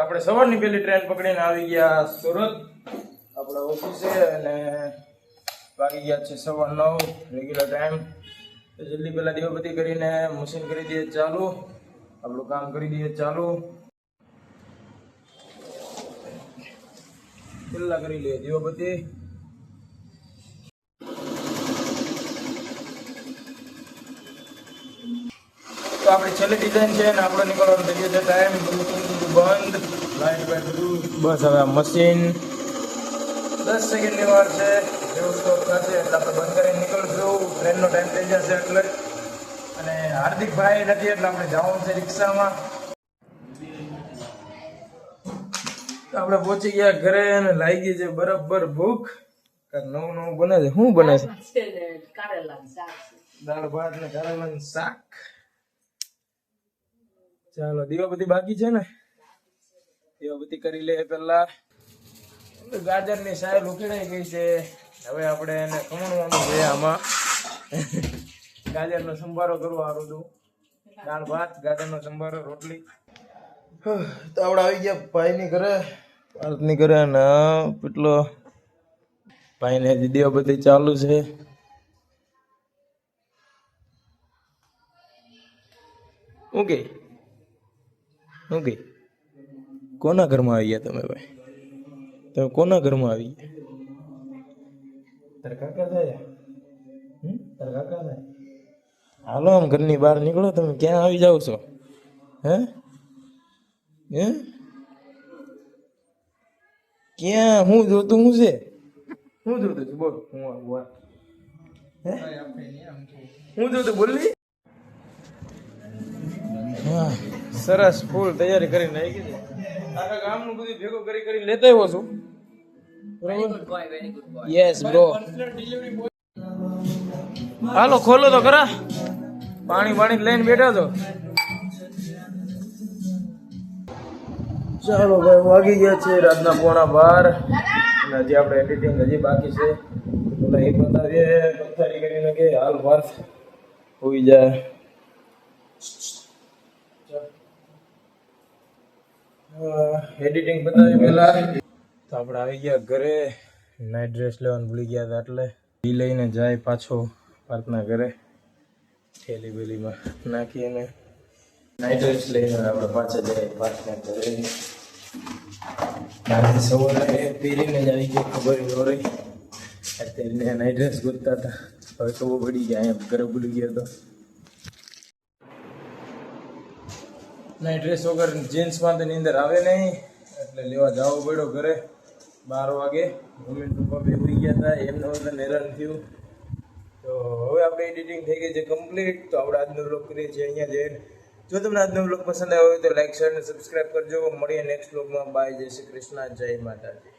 આપણે સવારની પહેલી ટ્રેન પકડીને આવી ગયા સુરત આપણા ઓફિસે અને વાગી ગયા છે 9:15 રેગ્યુલર ટાઈમ. તો જલ્દી પહેલા દીવાબત્તી કરીને મશીન કરી દઈએ ચાલુ, આપણું કામ કરી દઈએ ચાલુ. પહેલા કરી લઈએ દીવાબત્તી. તો આપણી છેલ્લી ડિઝાઇન છે અને આપણે નીકળવાનું થઈ ગયો છે ટાઈમ. બંધ લાઈટ બાઈટ બધું બસ. હવે આ મશીન 10 સેકન્ડની વાર છે, જેવું સ્ટોપ થશે એટલે આપણે બંધ કરીને નીકળશું. ટ્રેનનો ટાઈમ થઈ જશે એટલે. અને હાર્દિકભાઈ નથી એટલે આપણે જવાનું છે રિક્ષામાં. આપણે પહોંચી ગયા ઘરે અને લાગી છે બરાબર ભૂખ. કાંઈક નવું નવું બને છે. શું બને છે? દાળ ભાત ને કારેલાનું શાક. ચાલો દીવાબત્તી બાકી છે ને, દીવાબત્તી કરી લે પેલા. ગાજરની સાયલ ઉકેડાઈ ગઈ છે, હવે આપણે એને ખમણવાનું છે. આમાં ગાજરનો સંભારો કરવો સારું હતું. દાળ ભાત, ગાજરનો સંભારો, રોટલી. તો આપણે આવી ગયા ભાઈની ઘરે, પાર્થની ઘરે. અને પેટલો ભાઈને હજી દીવાબત્તી ચાલુ છે. ઓકે ઓકે, કોના ઘરમાં આવી ગયા તમે ભાઈ? તમે કોના ઘરમાં આવી ગયા? તારા કાકા થાય? તારા કાકા થાય? હાલો આમ ઘરની બહાર નીકળો. તમે ક્યાં આવી જાવ છો? હે હે ક્યાં? હું જોતું? હું છે? હું જોતું છું? બોલ. હું આવું? હે હું જોતું? બોલવી. હા, સરસ. ફૂલ તૈયારી કરીને આવી ગઈ છે. આખા ગામનું બધું ભેગું કરી લેતા આવ્યો છું. Yes bro. હાલો ખોલો તો ખરા. પાણી લઈને બેઠા તો. ચાલો ભાઈ, વાગી ગયા છે રાતના 12:15. અને હજી આપણે એડિટિંગ હજી બાકી છે. પેલા એ બતાવીએ પથારી કરીને કે હાલ વાર હોઈ જાય. એડિટિંગ બતાવી પેલા. તો આપણે આવી ગયા ઘરે. નાઇટ ડ્રેસ લેવાનું ભૂલી ગયા હતા એટલે એ લઈને જાય પાછો પાર્થના ઘરે. થેલી બેલીમાં નાખીને નાઇટ ડ્રેસ લઈને આપણે પાછા જાય પાર્થના ઘરે. આજે સવારે પહેરીને જ આવી ગયો, ખબર ન રહી. અત્યારે નાઇટ ડ્રેસ ગોતતા હતા, હવે ખબર પડી ગયા અહીંયા ઘરે ભૂલી ગયો હતો. નાઇટ ડ્રેસ વગર જીન્સમાં તો નીંદર આવે નહીં એટલે લેવા જવો પડ્યો ઘરે. 12 વાગે મમ્મી પપ્પા બે હોઈ ગયા હતા, એમને બધા હેરાન થયું. તો હવે આપણે એડિટિંગ થઈ ગઈ છે કમ્પ્લીટ. તો આપણે આજનો વ્લોગ કરીએ છીએ અહીંયા જઈને. જો તમને આજનો વ્લોગ પસંદ આવ્યો હોય તો લાઈક, શેર અને સબસ્ક્રાઈબ કરજો. મળીએ નેક્સ્ટ વ્લોગમાં. બાય, જય શ્રી કૃષ્ણ, જય માતાજી.